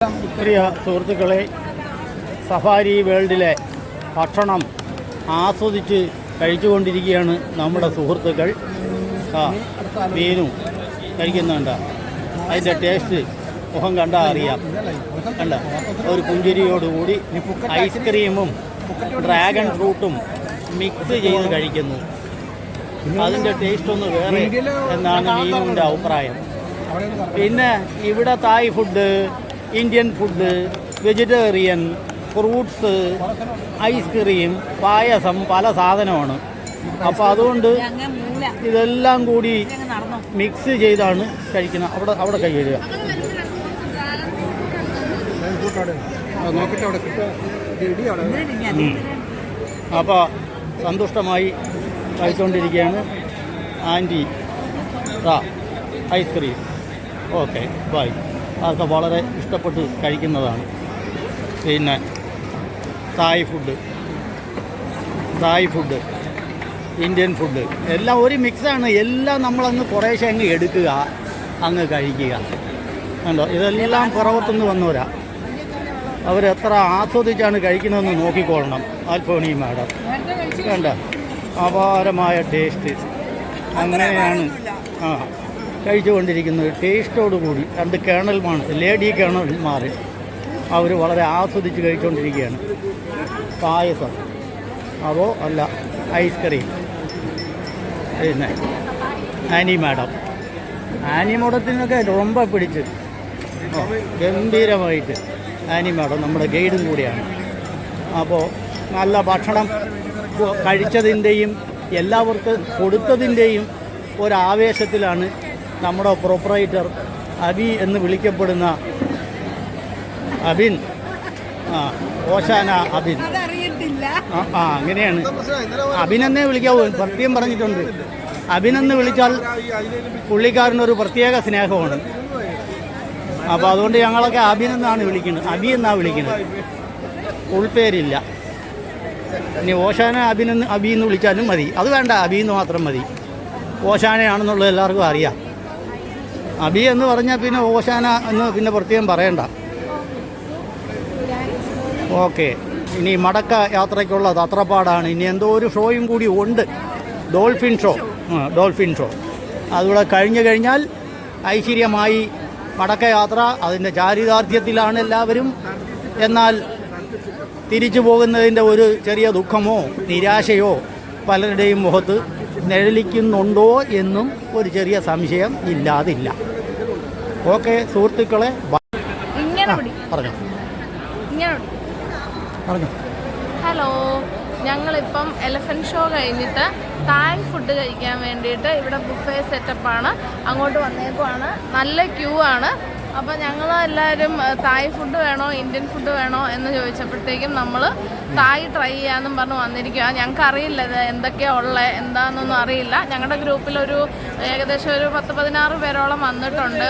പ്രിയ സുഹൃത്തുക്കളെ, സഫാരി വേൾഡിലെ ഭക്ഷണം ആസ്വദിച്ച് കഴിച്ചുകൊണ്ടിരിക്കുകയാണ് നമ്മുടെ സുഹൃത്തുക്കൾ. മീനു കഴിക്കുന്നുണ്ട്. അതിൻ്റെ ടേസ്റ്റ് മുഖം കണ്ടാൽ അറിയാം. കണ്ട ഒരു പുഞ്ചിരിയോടുകൂടി ഐസ്ക്രീമും ഡ്രാഗൺ ഫ്രൂട്ടും മിക്സ് ചെയ്ത് കഴിക്കുന്നു. അതിൻ്റെ ടേസ്റ്റ് ഒന്ന് വേറെ എന്നാണ് മീനുവിൻ്റെ അഭിപ്രായം. പിന്നെ ഇവിടെ Thai food, Indian food, vegetarian, fruits, ice cream, payasam, പല സാധനമാണ്. അപ്പോൾ അതുകൊണ്ട് ഇതെല്ലാം കൂടി മിക്സ് ചെയ്താണ് കഴിക്കുന്നത്. അവിടെ കൈ കഴുകുക. അപ്പോൾ സന്തുഷ്ടമായി കഴിച്ചുകൊണ്ടിരിക്കുകയാണ് ആൻറ്റി. Ice cream okay bye. അതൊക്കെ വളരെ ഇഷ്ടപ്പെട്ട് കഴിക്കുന്നതാണ്. പിന്നെ തായ് ഫുഡ്, ഇന്ത്യൻ ഫുഡ് എല്ലാം ഒരു മിക്സാണ്. എല്ലാം നമ്മളങ്ങ് കുറേശ്ശെ അങ്ങ് എടുക്കുക, അങ്ങ് കഴിക്കുക. കണ്ടോ, ഇതെല്ലാം പുറത്തുനിന്ന് വന്നവരാ. അവരെത്ര ആസ്വദിച്ചാണ് കഴിക്കുന്നതെന്ന് നോക്കിക്കൊള്ളണം. ആൽഫോണി മാഡം കണ്ട അപാരമായ ടേസ്റ്റ്. അങ്ങനെയാണ് കഴിച്ചുകൊണ്ടിരിക്കുന്നത്. ടേസ്റ്റോടുകൂടി 2 കേണൽമാർ, ലേഡി കേണൽമാർ, അവർ വളരെ ആസ്വദിച്ച് കഴിച്ചുകൊണ്ടിരിക്കുകയാണ്. പായസം അതോ അല്ല ഐസ്ക്രീം. പിന്നെ ആനി മാഡത്തിനൊക്കെ രൊമ്പ പിടിച്ച് ഗംഭീരമായിട്ട് ആനി മാഡം നമ്മുടെ ഗൈഡും കൂടിയാണ്. അപ്പോൾ നല്ല ഭക്ഷണം കഴിച്ചതിൻ്റെയും എല്ലാവർക്കും കൊടുത്തതിൻ്റെയും ഒരാവേശത്തിലാണ് നമ്മുടെ പ്രൊപ്പറേറ്റർ അബി എന്ന് വിളിക്കപ്പെടുന്ന അബിൻ. ഓശാന അബിൻ. അങ്ങനെയാണ്. അബിനെന്നേ വിളിക്കാവൂ, പ്രത്യേകം പറഞ്ഞിട്ടുണ്ട്. അബിനെന്ന് വിളിച്ചാൽ പുള്ളിക്കാരനൊരു പ്രത്യേക സ്നേഹമാണ്. അപ്പോൾ അതുകൊണ്ട് ഞങ്ങളൊക്കെ അബിനെന്നാണ് വിളിക്കുന്നത്. അബി എന്നാണ് വിളിക്കുന്നത്, ഉൾപ്പേരില്ല. ഇനി ഓശാന അബി എന്ന് വിളിച്ചാലും മതി. അത് വേണ്ട, അബിന്ന് മാത്രം മതി. ഓശാനയാണെന്നുള്ളത് എല്ലാവർക്കും അറിയാം. അബി എന്ന് പറഞ്ഞാൽ പിന്നെ ഓശാന എന്ന് പിന്നെ പ്രത്യേകം പറയണ്ട. ഓക്കെ, ഇനി മടക്ക യാത്രയ്ക്കുള്ള തത്രപ്പാടാണ്. ഇനി എന്തോ ഒരു ഷോയും കൂടി ഉണ്ട്, ഡോൾഫിൻ ഷോ. അതുകൂടെ കഴിഞ്ഞു കഴിഞ്ഞാൽ ഐശ്വര്യമായി മടക്ക യാത്ര. അതിൻ്റെ ചാരിതാർത്ഥ്യത്തിലാണ് എല്ലാവരും. എന്നാൽ തിരിച്ചു പോകുന്നതിൻ്റെ ഒരു ചെറിയ ദുഃഖമോ നിരാശയോ പലരുടെയും മുഖത്ത് നിഴലിക്കുന്നുണ്ടോ എന്നും ഒരു ചെറിയ സംശയം ഇല്ലാതില്ല. ഓക്കെ സുഹൃത്തുക്കളെ, പറഞ്ഞോ. ഹലോ, ഞങ്ങളിപ്പം എലഫൻറ്റ് ഷോ കഴിഞ്ഞിട്ട് തായ് ഫുഡ് കഴിക്കാൻ വേണ്ടിയിട്ട് ഇവിടെ ബുഫേ സെറ്റപ്പാണ്. അങ്ങോട്ട് വന്നേക്കുവാണ്. നല്ല ക്യൂ ആണ്. അപ്പോൾ ഞങ്ങൾ എല്ലാവരും തായ് ഫുഡ് വേണോ ഇന്ത്യൻ ഫുഡ് വേണോ എന്ന് ചോദിച്ചപ്പോഴത്തേക്കും നമ്മൾ തായ് ട്രൈ ചെയ്യാമെന്നും പറഞ്ഞ് വന്നിരിക്കുക. ഞങ്ങൾക്ക് അറിയില്ല ഇത് എന്തൊക്കെയാണ് ഉള്ളത്, എന്താണെന്നൊന്നും അറിയില്ല. ഞങ്ങളുടെ ഗ്രൂപ്പിലൊരു ഏകദേശം ഒരു 10-16 പേരോളം വന്നിട്ടുണ്ട്.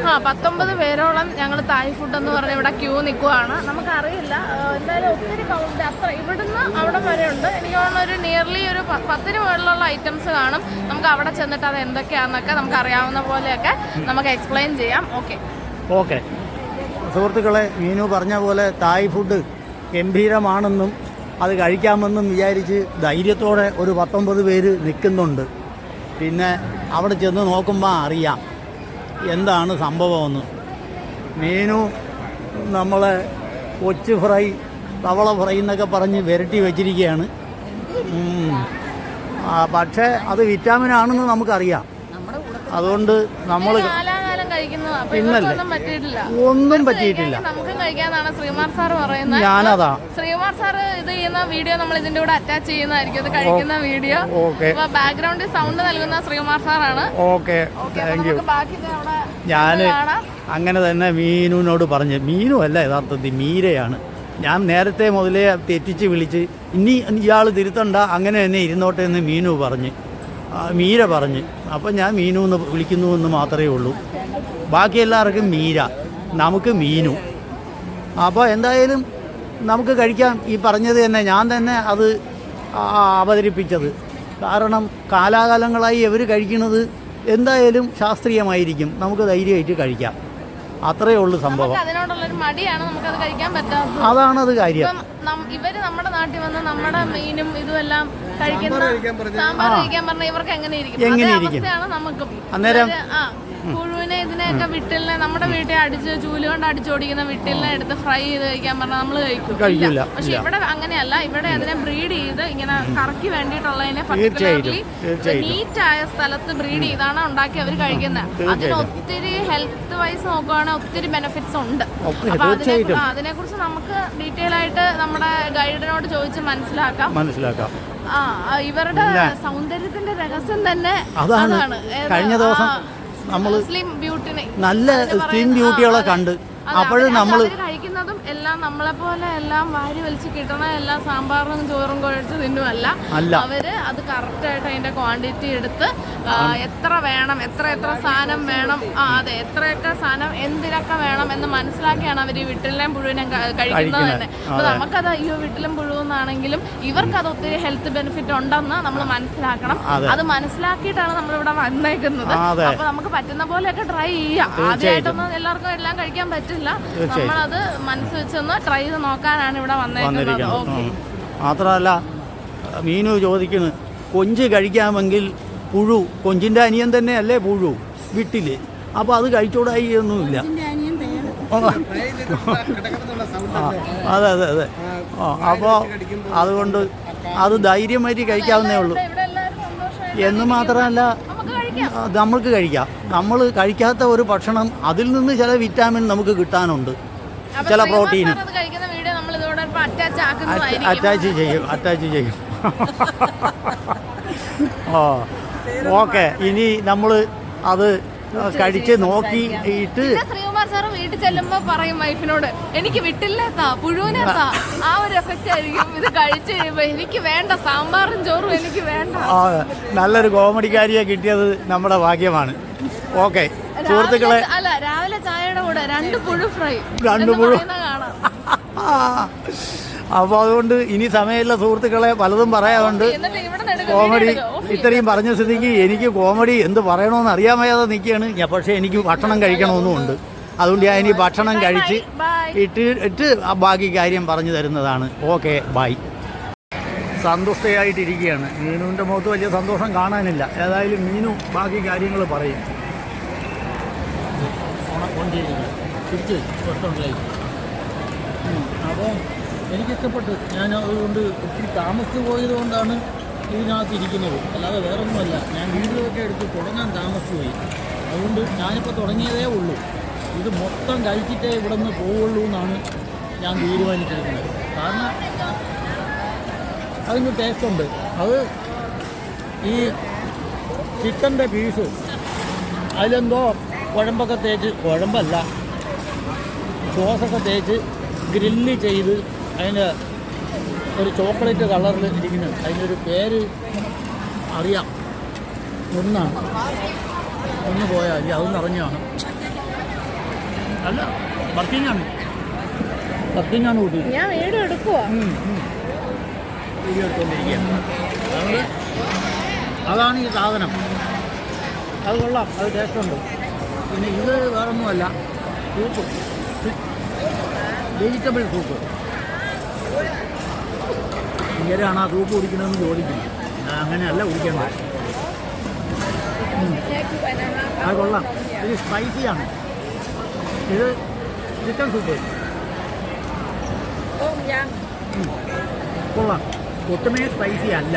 19 പേരോളം ഞങ്ങൾ തായ് ഫുഡ് എന്ന് പറഞ്ഞ് ഇവിടെ ക്യൂ നിൽക്കുവാണ്. നമുക്കറിയില്ല എന്തായാലും ഒത്തിരി കൗണ്ട് അത്ര ഇവിടുന്ന് അവിടെ വരെ ഉണ്ട്. എനിക്ക് തോന്നുന്നു ഒരു നിയർലി ഒരു 10 മുകളിലുള്ള ഐറ്റംസ് കാണും. നമുക്ക് അവിടെ ചെന്നിട്ട് അത് എന്തൊക്കെയാണെന്നൊക്കെ നമുക്ക് അറിയാവുന്ന പോലെയൊക്കെ നമുക്ക് എക്സ്പ്ലെയിൻ ചെയ്യാം. ഓക്കെ സുഹൃത്തുക്കളെ, മീനു പറഞ്ഞ പോലെ തായ് ഫുഡ് ഗംഭീരമാണെന്നും അത് കഴിക്കാമെന്നും വിചാരിച്ച് ധൈര്യത്തോടെ ഒരു 19 പേര് നിൽക്കുന്നുണ്ട്. പിന്നെ അവിടെ ചെന്ന് നോക്കുമ്പോൾ അറിയാം എന്താണ് സംഭവമെന്ന്. മീനു നമ്മളെ കൊച്ചു ഫ്രൈ, തവള ഫ്രൈ എന്നൊക്കെ പറഞ്ഞ് വിരട്ടി വെച്ചിരിക്കുകയാണ്. പക്ഷേ അത് വിറ്റാമിനാണെന്ന് നമുക്കറിയാം. അതുകൊണ്ട് നമ്മൾ ഒന്നും പറ്റിയിട്ടില്ല. നമുക്കും കഴിക്കാന്നാണ് ശ്രീമാർ സാർ പറയുന്നത്. ഞാനതാ ശ്രീമാർ സാർ ഇത് ചെയ്യുന്ന വീഡിയോ നമ്മൾ ഇതിന്റെ കൂടെ അറ്റാച്ച് ചെയ്യുന്നതായിരിക്കും. ഇത് കഴിക്കുന്ന വീഡിയോ. ബാക്ക്ഗ്രൗണ്ടിൽ സൗണ്ട് നൽകുന്ന ശ്രീമാർ സാറാണ്. Okay, thank you. ഞാൻ അങ്ങനെ തന്നെ മീനുവിനോട് പറഞ്ഞ്, മീനു അല്ല യഥാർത്ഥത്തിൽ മീരയാണ്. ഞാൻ നേരത്തെ മുതലേ തെറ്റിച്ച് വിളിച്ച് ഇനി ഇയാൾ തിരുത്തണ്ട, അങ്ങനെ തന്നെ ഇരുന്നോട്ടെ എന്ന് മീര പറഞ്ഞ്. അപ്പം ഞാൻ മീനു എന്ന് വിളിക്കുന്നു എന്ന് മാത്രമേ ഉള്ളൂ. ബാക്കി എല്ലാവർക്കും മീര, നമുക്ക് മീനു. അപ്പോൾ എന്തായാലും നമുക്ക് കഴിക്കാം. ഈ പറഞ്ഞത് തന്നെ ഞാൻ തന്നെ അത് അവതരിപ്പിച്ചത്. കാരണം കാലാകാലങ്ങളായി ഇവർ കഴിക്കുന്നത് എന്തായാലും ശാസ്ത്രീയമായിരിക്കും. നമുക്ക് ധൈര്യമായിട്ട് കഴിക്കാം. അത്രയേ ഉള്ളൂ സംഭവം. അതിനോടുള്ളൊരു മടിയാണ് നമുക്കത് കഴിക്കാൻ പറ്റാത്തത്. അതാണത് കാര്യം. ഇവര് നമ്മുടെ നാട്ടിൽ വന്ന് നമ്മുടെ മീനും ഇതുമെല്ലാം കഴിക്കുന്ന സാമ്പാർ കഴിക്കാൻ പറഞ്ഞാൽ ഇവർക്ക് എങ്ങനെ ഇരിക്കും? നമുക്കും അന്നേരം പുഴുവിനെ ഇതിനെയൊക്കെ വിട്ടിലിനെ നമ്മുടെ വീട്ടിൽ അടിച്ച് ചൂല് കൊണ്ട് അടിച്ചോടിക്കുന്ന വിട്ടിലിനെ എടുത്ത് ഫ്രൈ ചെയ്ത് കഴിക്കാൻ പറഞ്ഞാൽ നമ്മൾ കഴിക്കില്ല. പക്ഷെ ഇവിടെ അങ്ങനെയല്ല. ഇവിടെ അതിനെ ബ്രീഡ് ചെയ്ത് ഇങ്ങനെ കറക്കി വേണ്ടിയിട്ടുള്ളതിനെ പർട്ടിക്കുലർലി നീറ്റായ സ്ഥലത്ത് ബ്രീഡ് ചെയ്താണ് ഉണ്ടാക്കി അവർ കഴിക്കുന്നത്. അതിന് ഒത്തിരി ഹെൽത്ത് വൈസ് നോക്കുവാണെങ്കിൽ ഒത്തിരി ബെനിഫിറ്റ്സ് ഉണ്ട്. അപ്പൊ അതിനെ കുറിച്ച് നമുക്ക് ഡീറ്റെയിൽ ആയിട്ട് നമ്മുടെ ഗൈഡിനോട് ചോദിച്ച് മനസ്സിലാക്കാം. ഇവരുടെ സൗന്ദര്യത്തിന്റെ രഹസ്യം തന്നെ അതാണ്. കഴിഞ്ഞ ദിവസം നമ്മള് നല്ല സ്ലിം ബ്യൂട്ടികളെ കണ്ട് അപ്പോഴും നമ്മൾ കഴിക്കുന്നതും എല്ലാം നമ്മളെ പോലെ എല്ലാം വാരി വലിച്ച് കിട്ടണ എല്ലാം സാമ്പാറും ചോറും കുഴച്ച് തിന്നുമല്ല. അവര് അത് കറക്റ്റ് ആയിട്ട് അതിന്റെ ക്വാണ്ടിറ്റി എടുത്ത് എത്ര വേണം, എത്ര സാധനം വേണം, അതെ എത്രയൊക്കെ സാധനം എന്തിനൊക്കെ വേണം എന്ന് മനസ്സിലാക്കിയാണ് അവർ വീട്ടിലെയും പുഴുവിനെയും കഴിക്കുന്നത് തന്നെ. അപ്പൊ നമുക്കത് അയ്യോ വീട്ടിലും പുഴുവെന്നാണെങ്കിലും ഇവർക്കത് ഒത്തിരി ഹെൽത്ത് ബെനിഫിറ്റ് ഉണ്ടെന്ന് നമ്മൾ മനസ്സിലാക്കണം. അത് മനസ്സിലാക്കിയിട്ടാണ് നമ്മളിവിടെ വന്നേക്കുന്നത്. അപ്പൊ നമുക്ക് പറ്റുന്ന പോലെയൊക്കെ ട്രൈ ചെയ്യാം. ആദ്യമായിട്ടൊന്നും എല്ലാവർക്കും എല്ലാം കഴിക്കാൻ പറ്റില്ല. നമ്മളത് മനസ്സ് വെച്ചൊന്ന് ട്രൈ ചെയ്ത് നോക്കാനാണ് ഇവിടെ വന്നേക്കുന്നത്. മാത്രമല്ല മീനു ചോദിക്കുന്നു, കൊഞ്ച് കഴിക്കാമെങ്കിൽ പുഴു, കൊഞ്ചിന്റെ അനിയൻ തന്നെ അല്ലേ പുഴു വീട്ടില്, അപ്പൊ അത് കഴിച്ചോടായി ഒന്നുമില്ല. അതെ. അപ്പോൾ അതുകൊണ്ട് അത് ധൈര്യമായിട്ട് കഴിക്കാവുന്നേ ഉള്ളൂ. എന്ന് മാത്രമല്ല നമ്മൾക്ക് കഴിക്കാം. നമ്മൾ കഴിക്കാത്ത ഒരു ഭക്ഷണം അതിൽ നിന്ന് ചില വിറ്റാമിൻ നമുക്ക് കിട്ടാനുണ്ട്, ചില പ്രോട്ടീൻ അറ്റാച്ച് ചെയ്യും. ഓക്കെ, ഇനി നമ്മൾ അത് കഴിച്ച് നോക്കിയിട്ട് ശ്രീകുമാർ സാറ് വീട്ടിൽ ചെല്ലുമ്പോ പറയും വൈഫിനോട്, എനിക്ക് വിട്ടില്ലെത്താ പുഴുവിനെത്താ. ആ ഒരു എഫക്റ്റ് ആയിരിക്കും ഇത് കഴിച്ചു കഴിയുമ്പോ. എനിക്ക് വേണ്ട സാമ്പാറും ചോറും, എനിക്ക് വേണ്ട. നല്ലൊരു കോമഡിക്കാരിയെ കിട്ടിയത് നമ്മുടെ ഭാഗ്യമാണ്. ഓക്കെ സുഹൃത്തുക്കളെ, അല്ല രാവിലെ ചായയുടെ കൂടെ 2 പുഴു ഫ്രൈ കാണാം. അപ്പോൾ അതുകൊണ്ട് ഇനി സമയമില്ല സുഹൃത്തുക്കളെ, പലതും പറയാറുണ്ട്. കോമഡി ഇത്രയും പറഞ്ഞ സ്ഥിതിക്ക് എനിക്ക് കോമഡി എന്ത് പറയണമെന്ന് അറിയാൻ വയ്യാതെ നിൽക്കുകയാണ് ഞാൻ. പക്ഷേ എനിക്ക് ഭക്ഷണം കഴിക്കണമെന്നുമുണ്ട്. അതുകൊണ്ട് ഞാൻ ഇനി ഭക്ഷണം കഴിച്ച് ഇട്ട് ബാക്കി കാര്യം പറഞ്ഞു തരുന്നതാണ്. Okay, by. സന്തുഷ്ടയായിട്ടിരിക്കുകയാണ്. മീനുവിൻ്റെ മുഖത്ത് വലിയ സന്തോഷം കാണാനില്ല. ഏതായാലും മീനു ബാക്കി കാര്യങ്ങൾ പറയും. തിരിച്ച് റെസ്റ്റോറൻറ്റിലേക്ക് അപ്പോൾ എനിക്കിഷ്ടപ്പെട്ടു. ഞാൻ അതുകൊണ്ട് ഒത്തിരി താമസിച്ച് പോയതുകൊണ്ടാണ് ഇതിനകത്ത് ഇരിക്കുന്നത്, അല്ലാതെ വേറൊന്നുമല്ല. ഞാൻ വീഡിയോ ഒക്കെ എടുത്ത് തുടങ്ങാൻ താമസിച്ചു പോയി. അതുകൊണ്ട് ഞാനിപ്പോൾ തുടങ്ങിയതേ ഉള്ളൂ. ഇത് മൊത്തം കഴിച്ചിട്ടേ ഇവിടെ നിന്ന് പോവുള്ളൂ എന്നാണ് ഞാൻ തീരുമാനിച്ചിരിക്കുന്നത്. കാരണം അതിന് ടേസ്റ്റുണ്ട്. അത് ഈ ചിക്കൻ്റെ പീസ് അതിലെന്തോ കുഴമ്പൊക്കെ തേച്ച്, കുഴമ്പല്ല സോസൊക്കെ തേച്ച് ഗ്രില്ല് ചെയ്ത് അതിന് ഒരു ചോക്ലേറ്റ് കളറിൽ ഇരിക്കുന്നത്. അതിനൊരു പേര് അറിയാം, ഒന്ന് പോയാൽ അതൊന്നും അറിഞ്ഞാണ്. അല്ല വർക്കിങ്ങാണ് കൂട്ടി ഞാൻ വീഡിയോ എടുക്കുവാ. വീഡിയോ എടുത്തുകൊണ്ടിരിക്കുകയാണ്. അതുകൊണ്ട് അതാണ് ഈ സാധനം. അത് കൊള്ളാം, അത് ടേസ്റ്റുണ്ട്. പിന്നെ ഇത് വേറൊന്നുമല്ല, സൂപ്പ്, വെജിറ്റബിൾ സൂപ്പ്. ഇങ്ങനെയാണ് ആ സൂപ്പ് കുടിക്കണമെന്ന് ചോദിക്കുന്നത്. അങ്ങനെയല്ല കുടിക്കേണ്ടത്. അത് കൊള്ളാം. ഇത് സ്പൈസിയാണ്. ഇത് ചിക്കൻ സൂപ്പ് കൊള്ളാം. ഒട്ടുമേ സ്പൈസി അല്ല,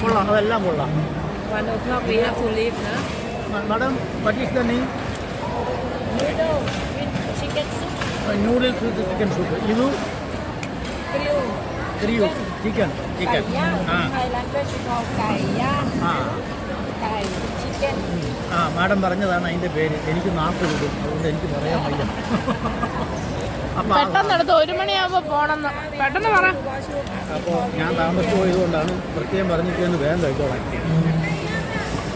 കൊള്ളാം. അതെല്ലാം കൊള്ളാം. Madam, what is the name? Noodles with chicken soup. ಇದು Kriyo chicken. Thai language called Kai chicken. Madam പറഞ്ഞതാണ് അതിൻ്റെ പേര്. എനിക്ക് നാക്ക് കിട്ടും, അതുകൊണ്ട് എനിക്ക് പറയാൻ വയ്യ. അപ്പം പെട്ടെന്നെടുത്ത് 1 മണിയാകുമ്പോൾ പോകണമെന്ന് പെട്ടെന്ന് പറ. അപ്പോൾ ഞാൻ താമസിച്ചു പോയതുകൊണ്ടാണ് പ്രത്യേകം പറഞ്ഞിട്ട് വേഗം കഴിച്ചോളാം.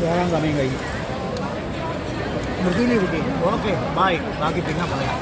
പോകാൻ സമയം കഴിഞ്ഞു. നിർത്തിയില്ലേ കുട്ടി? Okay, bye. ബാക്കി പിന്നെ പറയാം.